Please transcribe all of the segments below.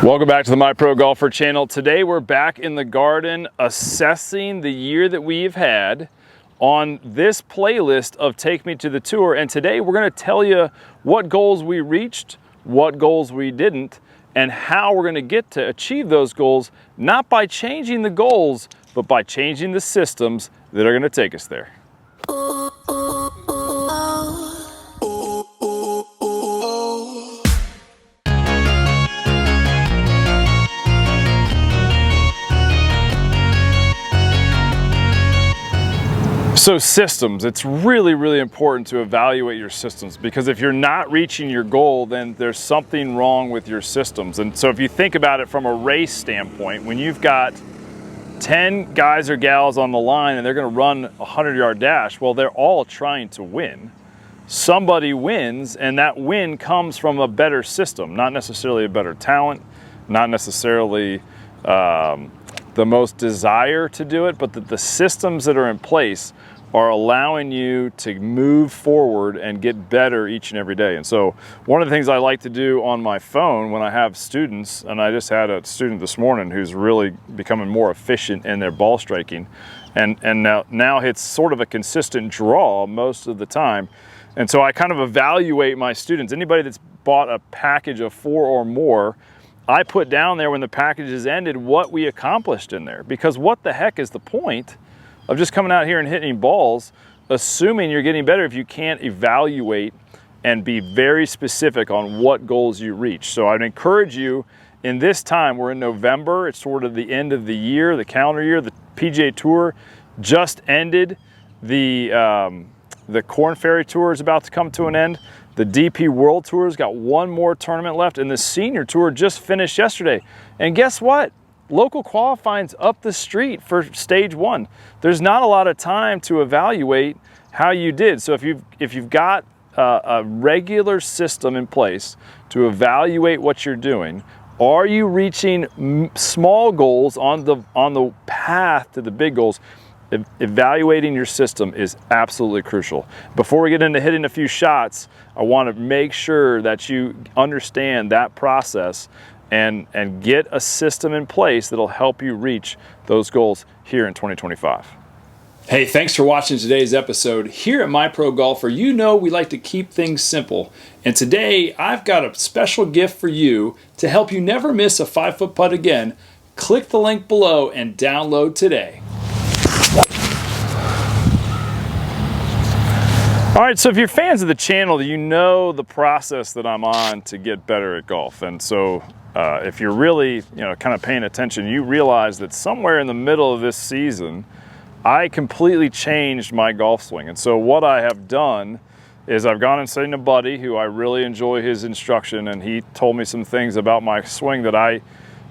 Welcome back to the My Pro Golfer channel. Today we're back in the garden assessing the year that we've had on this playlist of Take Me to the Tour. And today we're going to tell you what goals we reached, what goals we didn't, and how we're going to get to achieve those goals, not by changing the goals, but by changing the systems that are going to take us there. So systems, it's really important to evaluate your systems, because if you're not reaching your goal, then there's something wrong with your systems. And so if you think about it from a race standpoint, when you've got 10 guys or gals on the line and they're going to run a 100-yard dash, well, they're all trying to win. Somebody wins, and that win comes from a better system, not necessarily a better talent, not necessarily the most desire to do it, but the systems that are in place are allowing you to move forward and get better each and every day. And so one of the things I like to do on my phone when I have students, and I just had a student this morning who's really becoming more efficient in their ball striking, and now hits sort of a consistent draw most of the time. And so I kind of evaluate my students. Anybody that's bought a package of 4 or more, I put down there when the package is ended what we accomplished in there. Because what the heck is the point of just coming out here and hitting balls, assuming you're getting better, if you can't evaluate and be very specific on what goals you reach? So I'd encourage you, in this time, we're in November, it's sort of the end of the year, the calendar year. The PGA Tour just ended. The Korn Ferry Tour is about to come to an end. The DP World Tour's got one more tournament left, and the Senior Tour just finished yesterday. And guess what? Local qualifying's up the street for stage 1. There's not a lot of time to evaluate how you did. So if you've got a regular system in place to evaluate what you're doing, are you reaching small goals on the path to the big goals? Evaluating your system is absolutely crucial. Before we get into hitting a few shots, I want to make sure that you understand that process and get a system in place that'll help you reach those goals here in 2025. Hey, thanks for watching today's episode. Here at My Pro Golfer, you know we like to keep things simple. And today, I've got a special gift for you to help you never miss a 5-foot putt again. Click the link below and download today. All right, so if you're fans of the channel, you know the process that I'm on to get better at golf. And so if you're really, kind of paying attention, you realize that somewhere in the middle of this season, I completely changed my golf swing. And so what I have done is I've gone and seen a buddy who I really enjoy his instruction, and he told me some things about my swing that I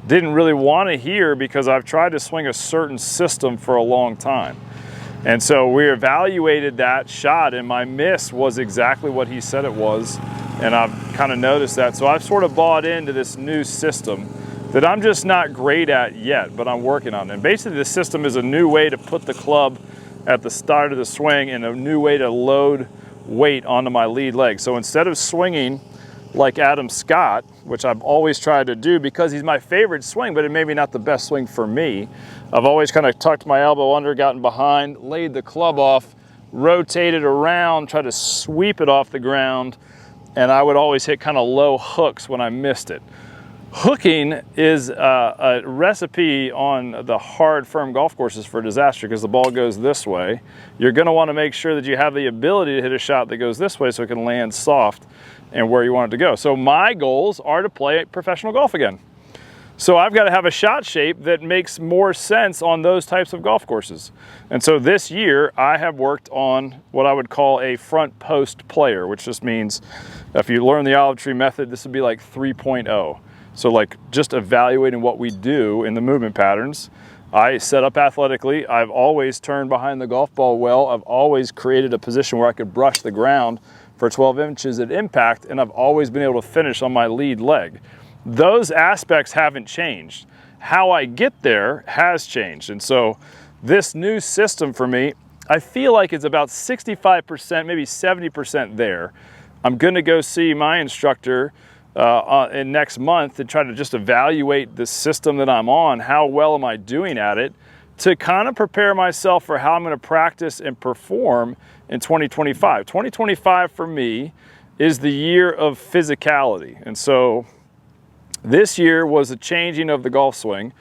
didn't really want to hear, because I've tried to swing a certain system for a long time. And so we evaluated that shot, and my miss was exactly what he said it was. And I've kind of noticed that. So I've sort of bought into this new system that I'm just not great at yet, but I'm working on it. And basically the system is a new way to put the club at the start of the swing and a new way to load weight onto my lead leg. So instead of swinging like Adam Scott, which I've always tried to do because he's my favorite swing, but it may be not the best swing for me, I've always kind of tucked my elbow under, gotten behind, laid the club off, rotated around, tried to sweep it off the ground, and I would always hit kind of low hooks when I missed it. Hooking is a recipe on the hard, firm golf courses for disaster, because the ball goes this way. You're going to want to make sure that you have the ability to hit a shot that goes this way so it can land soft and where you want it to go. So my goals are to play professional golf again. So I've got to have a shot shape that makes more sense on those types of golf courses. And so this year I have worked on what I would call a front post player, which just means if you learn the olive tree method, this would be like 3.0. So like just evaluating what we do in the movement patterns. I set up athletically. I've always turned behind the golf ball well. I've always created a position where I could brush the ground for 12 inches at impact, and I've always been able to finish on my lead leg. Those aspects haven't changed. How I get there has changed. And so this new system for me, I feel like it's about 65%, maybe 70% there. I'm gonna go see my instructor in next month and try to just evaluate the system that I'm on. How well am I doing at it, to kind of prepare myself for how I'm going to practice and perform in 2025. 2025 for me is the year of physicality. And so this year was a changing of the golf swing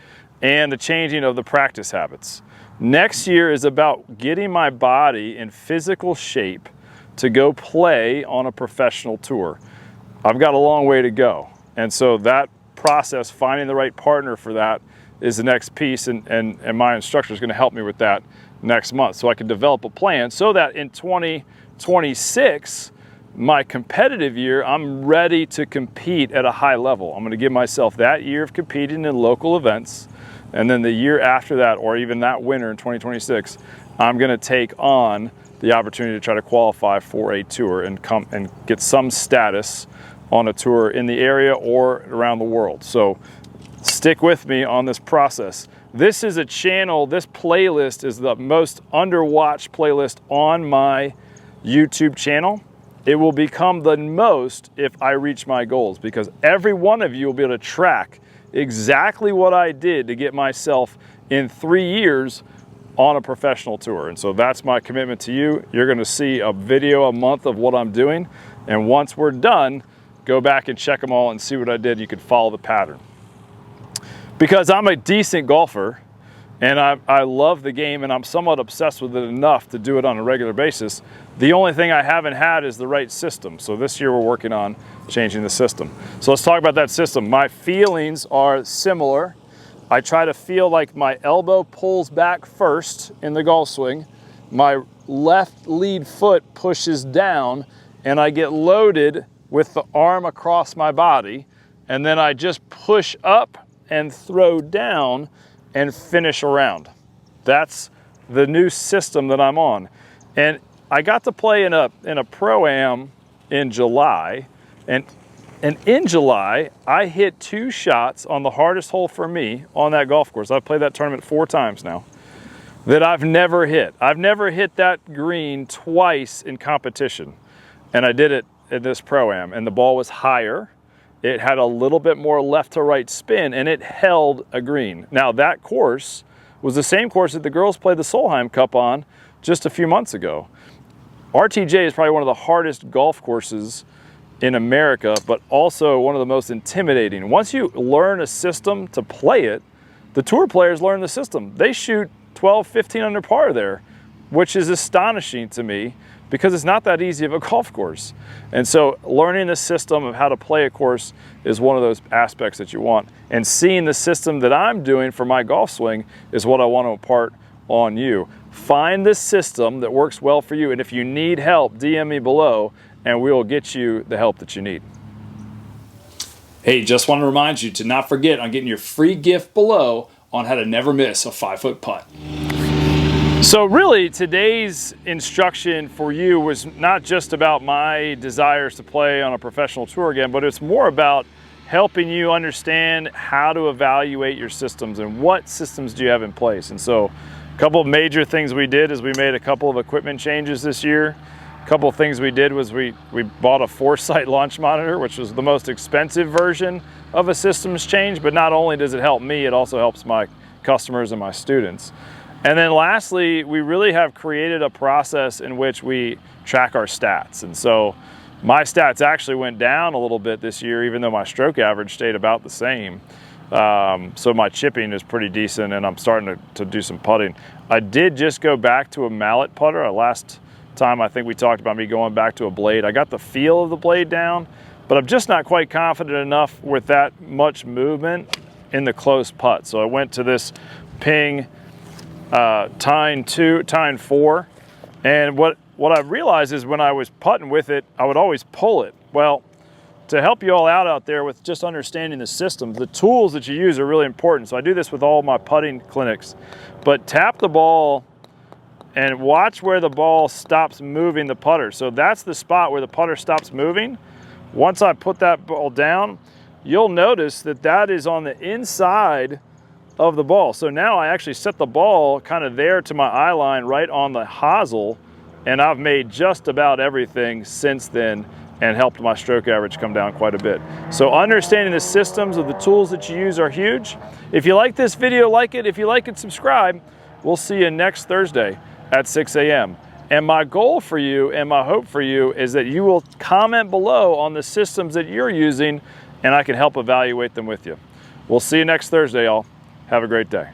and the changing of the practice habits. Next year is about getting my body in physical shape to go play on a professional tour. I've got a long way to go. And so that process, finding the right partner for that, is the next piece, and my instructor is going to help me with that next month so I can develop a plan so that in 2026, my competitive year, I'm ready to compete at a high level. I'm going to give myself that year of competing in local events, and then the year after that, or even that winter in 2026, I'm going to take on the opportunity to try to qualify for a tour and come and get some status on a tour in the area or around the world. So stick with me on this process. This is a channel, this playlist is the most underwatched playlist on my YouTube channel. It will become the most if I reach my goals, because every one of you will be able to track exactly what I did to get myself in 3 years on a professional tour. And so that's my commitment to you. You're going to see a video a month of what I'm doing. And once we're done, go back and check them all and see what I did. You can follow the pattern. Because I'm a decent golfer and I love the game and I'm somewhat obsessed with it enough to do it on a regular basis. The only thing I haven't had is the right system. So this year we're working on changing the system. So let's talk about that system. My feelings are similar. I try to feel like my elbow pulls back first in the golf swing. My left lead foot pushes down and I get loaded with the arm across my body. And then I just push up and throw down and finish around. That's the new system that I'm on. And I got to play in a Pro-Am in July. And in July, I hit 2 shots on the hardest hole for me on that golf course. I've played that tournament 4 times now, that I've never hit. I've never hit that green twice in competition. And I did it in this Pro-Am, and the ball was higher. It had a little bit more left to right spin, and it held a green. Now that course was the same course that the girls played the Solheim Cup on just a few months ago. RTJ is probably one of the hardest golf courses in America, but also one of the most intimidating. Once you learn a system to play it, the tour players learn the system. They shoot 12, 15 under par there, which is astonishing to me because it's not that easy of a golf course. And so learning the system of how to play a course is one of those aspects that you want. And seeing the system that I'm doing for my golf swing is what I want to impart on you. Find the system that works well for you. And if you need help, DM me below and we will get you the help that you need. Hey, just want to remind you to not forget on getting your free gift below on how to never miss a 5-foot putt. So really, today's instruction for you was not just about my desires to play on a professional tour again, but it's more about helping you understand how to evaluate your systems and what systems do you have in place. And so a couple of major things we did is we made a couple of equipment changes this year. A couple of things we did was we bought a Foresight launch monitor, which was the most expensive version of a systems change, but not only does it help me, it also helps my customers and my students. And then lastly, we really have created a process in which we track our stats. And so my stats actually went down a little bit this year, even though my stroke average stayed about the same. So my chipping is pretty decent and I'm starting to do some putting. I did just go back to a mallet putter. Last time I think we talked about me going back to a blade. I got the feel of the blade down, but I'm just not quite confident enough with that much movement in the close putt. So I went to this Ping Tine 4, and what I realized is when I was putting with it, I would always pull it. Well, to help you all out there with just understanding the system, the tools that you use are really important. So I do this with all my putting clinics, but tap the ball and watch where the ball stops moving the putter. So that's the spot where the putter stops moving. Once I put that ball down, you'll notice that that is on the inside of the ball. So now I actually set the ball kind of there to my eye line right on the hosel, and I've made just about everything since then and helped my stroke average come down quite a bit. So understanding the systems of the tools that you use are huge. If you like this video, like it. If you like it, subscribe. We'll see you next Thursday at 6 a.m. And my goal for you and my hope for you is that you will comment below on the systems that you're using, and I can help evaluate them with you. We'll see you next Thursday, y'all. Have a great day.